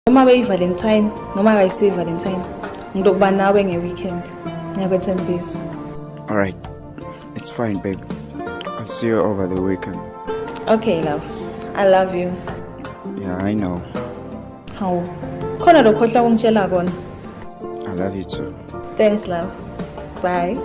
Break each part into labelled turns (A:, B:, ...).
A: Noma beyi-Valentine, noma akayisiyi-Valentine. Ngizokuba nawe nge-weekend. Ngiyakwethembisa.
B: Alright, it's fine, babe. I'll see you over the weekend.
A: Okay, love. I love you.
B: Yeah, I know.
A: Hawu. Khona lokho ohla ungitshela kona.
B: I love you too.
A: Thanks, love. Bye.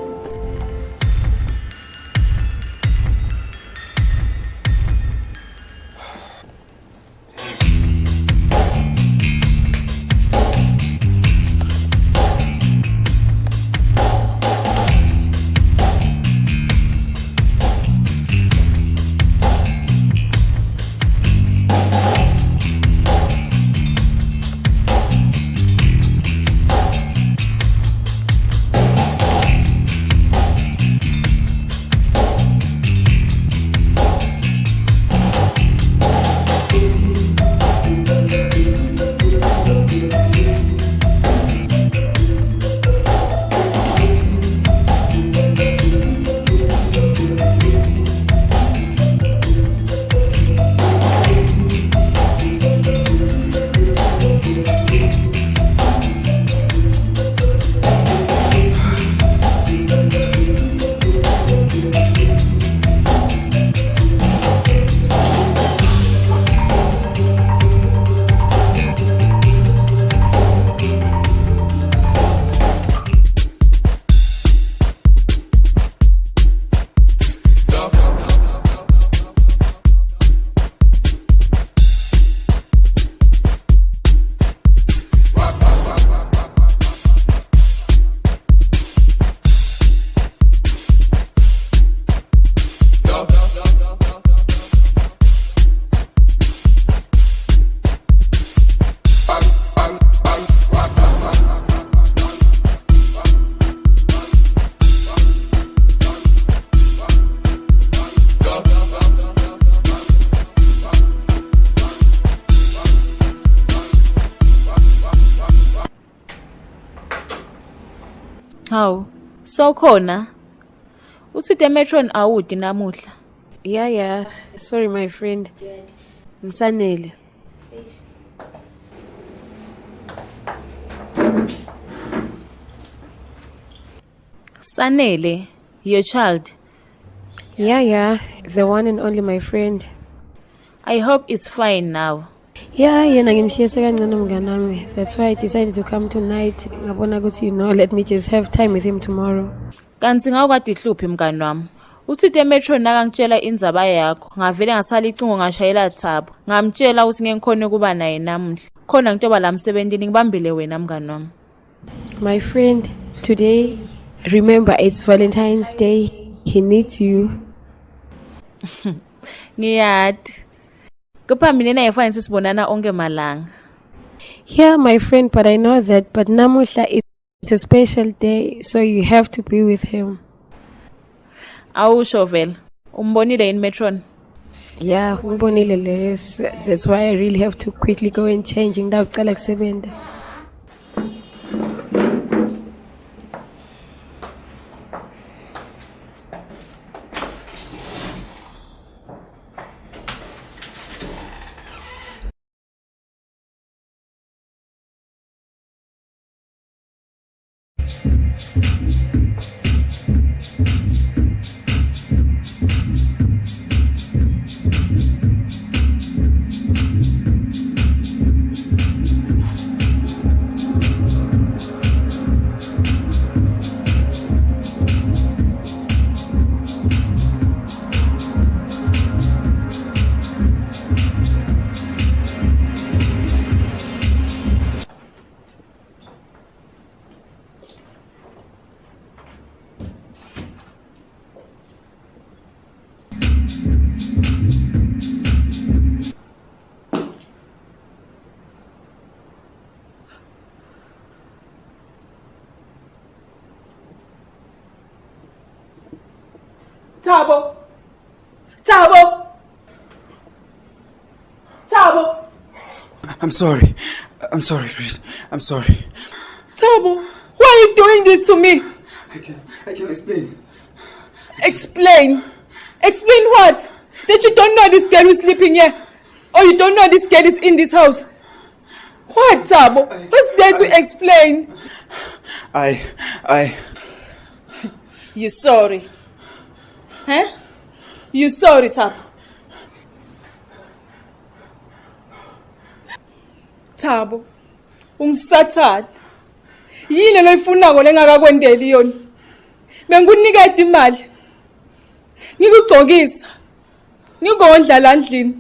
A: Hawu, sawkhona. Uthi Demetron awudi namuhla.
C: Yeah. Sorry, my friend. Ngisanele.
A: Sanele, your child.
C: Yeah. The one and only my friend.
A: I hope it's fine now.
C: Yeah, yena ngimshiyese kancane umnganami. That's why I decided to come tonight. Ngabona ukuthi let me just have time with him tomorrow.
A: Kanti ngawukade ihluphi mngani wami. Uthi Demetron nakangitshela indzaba yakho, ngavele ngasala icingo ngashayela Thabo. Ngamtshela ukuthi ngikhona kuba naye namuhla. Khona ngitoba la msebentini ngibambile wena mngani wami.
C: My friend, today, remember it's Valentine's Day. He needs you.
A: Ngiyati. Kupha mina nayefana sisibonana onke malanga.
C: Yeah, my friend, but I know that. But namuhla it's a special day, so you have to be with him.
A: Awusho vela. Umbonile in Metron.
C: Yeah, ngibonile les. That's why I really have to quickly go and change ngidawucala kusebenza.
A: Thabo.
B: I'm sorry, Fred. I'm sorry.
A: Thabo, why are you doing this to me?
B: I can explain.
A: Explain? Explain what? That you don't know this girl who's sleeping here? Or you don't know this girl is in this house? What, Thabo? What's there to explain? You sorry? Huh? You sorry, Thabo? Thabo, ungisathanda. Yini loyifunako lengakakwendeli yona? Bengikunikeza imali. Ngikugcokisa. Ngikondla la ndlini.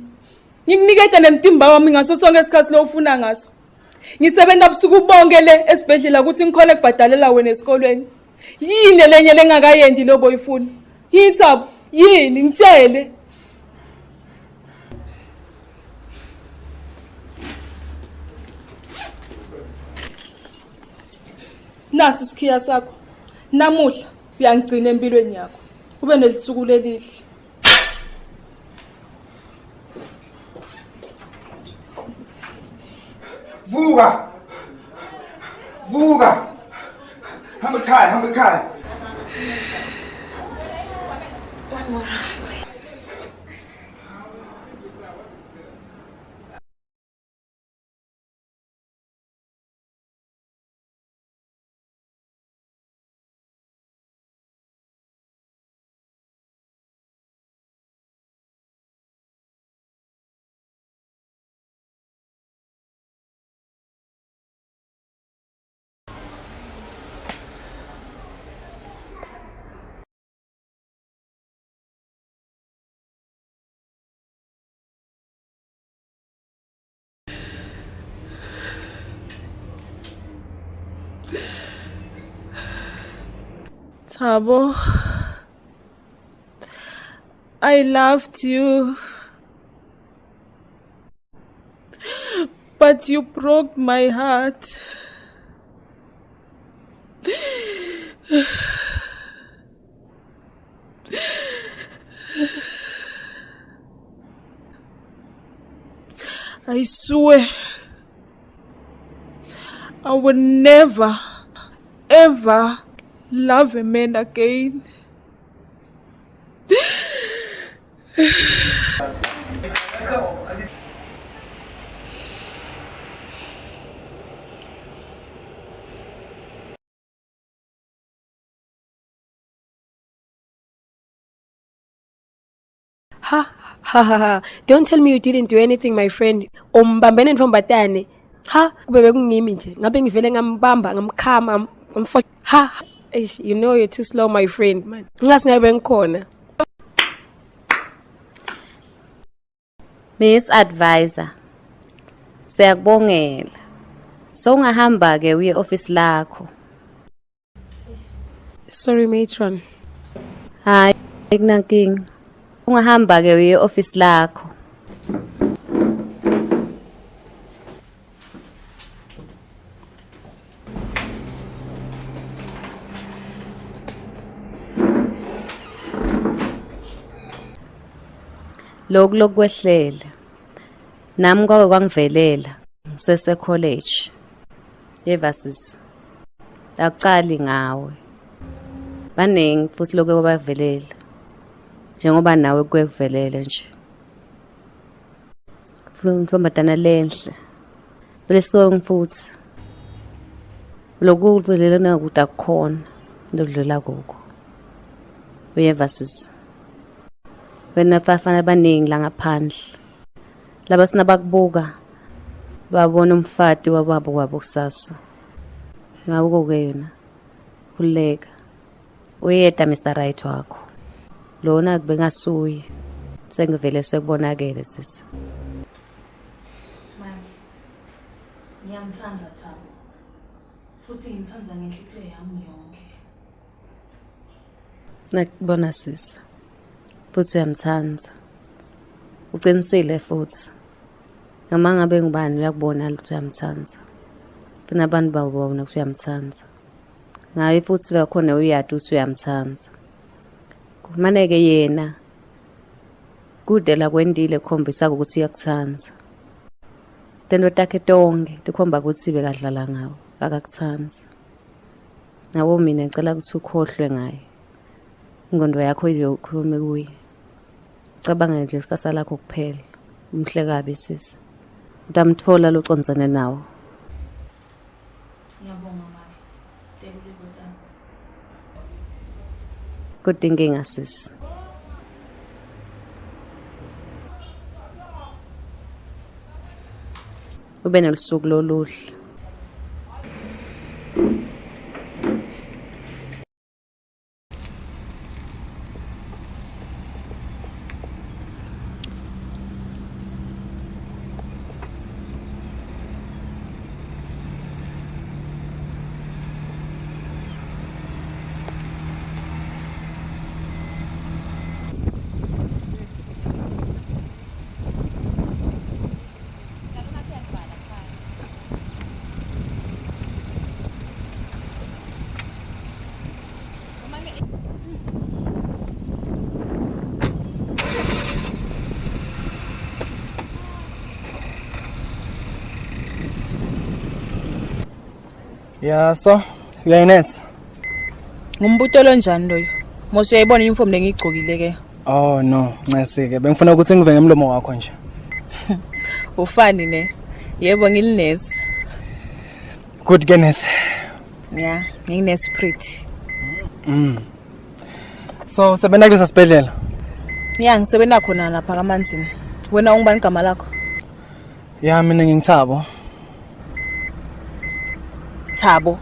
A: Ngikunikeza nemtimba wami ngaso sonke isikhathi lo ufuna ngaso. Ngisebenza busuku bonke le esibhedlela ukuthi ngikhole kubhadalela wena esikolweni. Yini lenye lengakayendi lo boyifuna? Yini Thabo? Yini ngitshele? Nathi isikhiya sakho. Namuhla uyangigcina empilweni yakho. Ube nelisuku lelihle.
B: Vuka! Hamba ekhaya.
C: One more.
A: Thabo, I loved you, but you broke my heart. I swear, I will never, ever love a man again.
C: Ha. Don't tell me you didn't do anything, my friend. Umbambene ntombatane. Ha, kube bekungimi nje. Ngabe ngivele ngambamba, ngamkhama, ngamfo. Ha. You know you're too slow, my friend, man. Ngasingabe ngikhona.
D: Miss Advisor, siyakubongela. So ungahamba ke uye office lakho.
C: Sorry, matron.
D: Hayi, ikunankinga. Ungahamba ke uye office lakho. Lokulokwehlela. Nami kwake kwangivelela sese college. Yevasis. Akucali ngawe. Baningi futhi lokho kwabavelela. Njengoba nawe kwekuvelele nje. Ntombatana lenhle. Belesong futhi. Lokhu kuvelela nakuthi akukhona ndodlula kokho. Uyevasis. Wena bafana baningi la ngaphandle. Laba sinabakubuka babona umfati wababo kwabo kusasa. Ngabuko ke yena. Kuleka. Uyeda Mr. Right wakho. Lona kubengasuyi. Sengivele sekubonakele sisi.
A: Mama. Ngiyamthanda Thabo. Futhi ngimthanda ngenhliziyo yami yonke.
D: Nakubona sisi. Futhi uyamthanda. Uqinisile futhi. Noma ngabe ngubani uyakubona ukuthi uyamthanda. Funa abantu babona ukuthi uyamthanda. Ngaye futhi lakhona uyadi ukuthi uyamthanda. Kumaneke yena kudela kwendile khombisa ukuthi uyakuthanda. Tento takhe tonke tikhomba ukuthi bekadlala ngawo akakuthanda. Nawo mina ngicela ukuthi ukhohlwe ngaye. Ingqondo yakho iyokhulume kuye. Cabanga nje kusasa lakho kuphela. Umhle kabi sisi. Utamthola locondzane nawo. Kodwa inkinga sis. Ube nelusuku loluhle.
E: Yeah, so uyayinetha?
A: Ngumbuto lo njani loyo? Mose uyayibona uniform lengigcokile ke.
E: Oh no, ncesike. Bengifuna ukuthi ngive ngemlomo wakho nje.
A: Ufani ne. Yebo ngilinesi.
E: Good goodness.
A: Yeah, nginesprit.
E: So sebenza kulesa sibedlela?
A: Yeah, ngisebenza khona lapha kaManzini. Wena ungibani igama lakho?
E: Yeah, mina ngingithabo.
A: Thabo.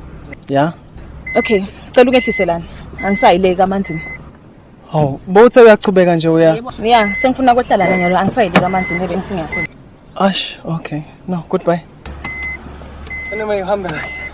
E: Yeah.
A: Okay, cela ungehliselana. Angisayileki kaManzini.
E: Oh, bowuthe uyachubeka nje uya.
A: Yeah, sengifuna ukuhlala la nyalo angisayileki kaManzini ngoba ngisingakhona.
E: Ash, okay. No, goodbye. Anyway, uhambe kahle.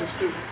F: the scripts.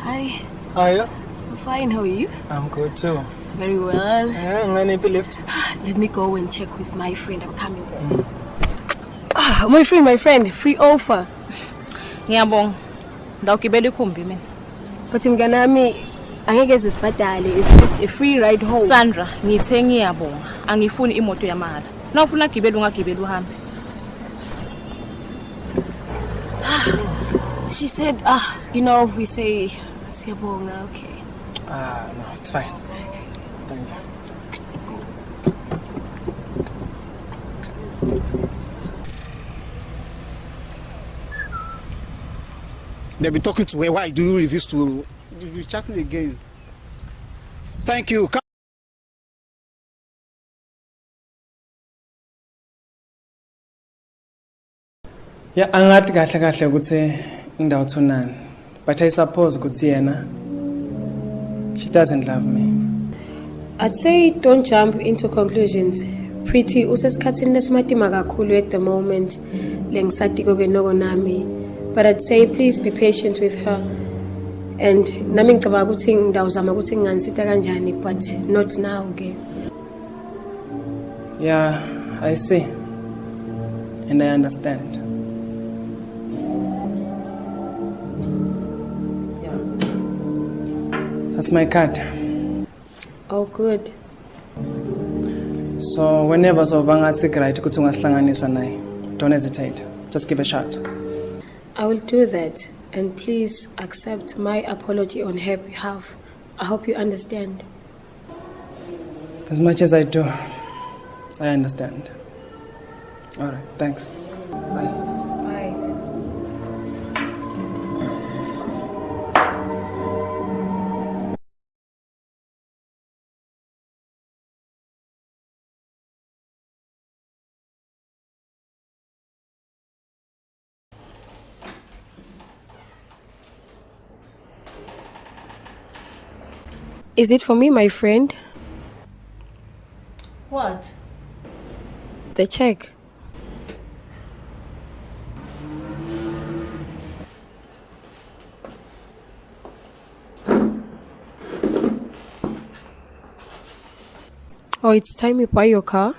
C: Hi.
E: Hiya.
C: I'm fine, how are you?
E: I'm good too.
C: Very well.
E: Yeah, I'm gonna lift.
C: Let me go and check with my friend. I'm coming. My friend, free offer.
A: Ngiyabonga. Ndawugibela ikhumbi mina.
C: But mnganami angeke sisibhadale. It's just a free ride home.
A: Sandra, ngithe ngiyabonga. Angifuni imoto yamahhala. Nawufuna gibela ungagibela uhambe.
C: She said, we say siyabonga, okay.
E: No, it's fine. Thank you.
F: They'll be talking to her. Why do you refuse to? You're chatting again. Thank you.
E: Yeah, angathi kahle ukuthi indawo thonani. But I suppose ukuthi yena she doesn't love me.
C: I'd say don't jump into conclusions. Pretty usesikhathini lesimatima kakhulu at the moment. Lengisatiko ke noko nami. But I'd say please be patient with her. And nami ngicabanga ukuthi ngidawuzama ukuthi nginganisita kanjani, but not now again.
E: Yeah, I see. And I understand. Yeah. That's my card.
C: Oh, good.
E: So whenever ngathi right ukuthi ungasihlanganisa naye, don't hesitate. Just give a shot.
C: I will do that. And please accept my apology on her behalf. I hope you understand.
E: As much as I do, I understand. All right, thanks. Bye.
C: Bye. Is it for me, my friend?
A: What?
C: The check. Oh, it's time you buy your car?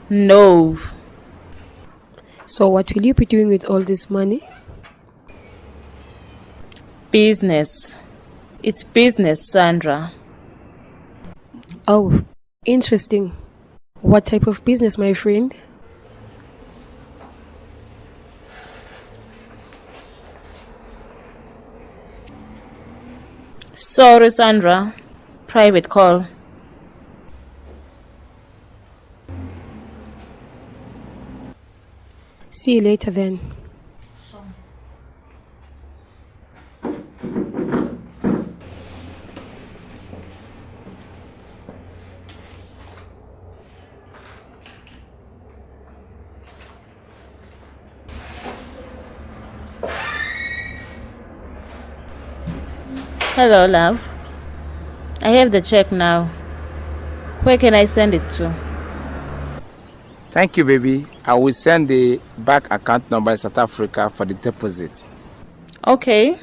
A: No.
C: So what will you be doing with all this money?
A: Business. It's business, Sandra.
C: Oh, interesting. What type of business, my friend?
A: Sorry, Sandra. Private call.
C: See you later then.
A: Hello, love. I have the check now. Where can I send it to?
G: Thank you, baby. I will send the bank account number in South Africa for the deposit.
A: Okay.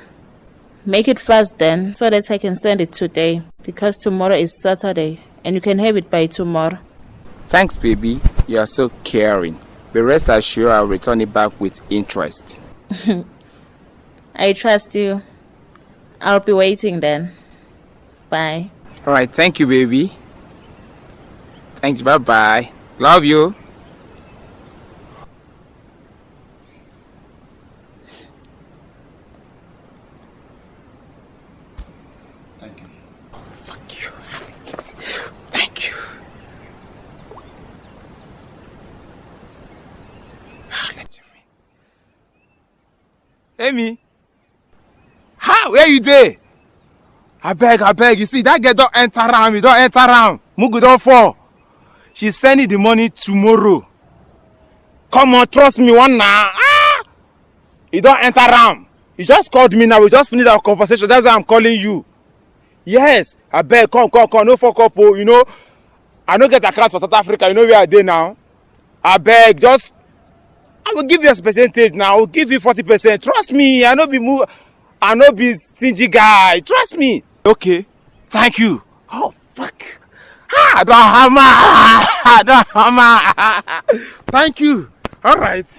A: Make it fast then, so that I can send it today. Because tomorrow is Saturday, and you can have it by tomorrow.
G: Thanks, baby. You are so caring. But rest assured I'll return it back with interest.
A: I trust you. I'll be waiting then. Bye.
G: All right, thank you, baby. Thank you, bye-bye. Love you.
F: Thank you.
G: Fuck you. Thank you. Amy. How? Where you there? I beg. You see, that girl don't enter around. You don't enter around. Mugu don't fall. She's sending the money tomorrow. Come on, trust me one now. You don't enter around. You just called me now. We just finished our conversation. That's why I'm calling you. Yes. I beg, come. No fuck up. Oh. You know, I don't get accounts for South Africa. You know where I dey now. I beg, just, I will give you a percentage now. I will give you 40%. Trust me. I no be stingy guy. Trust me. Okay. Thank you. Oh, fuck. I don't hammer. Thank you. All right.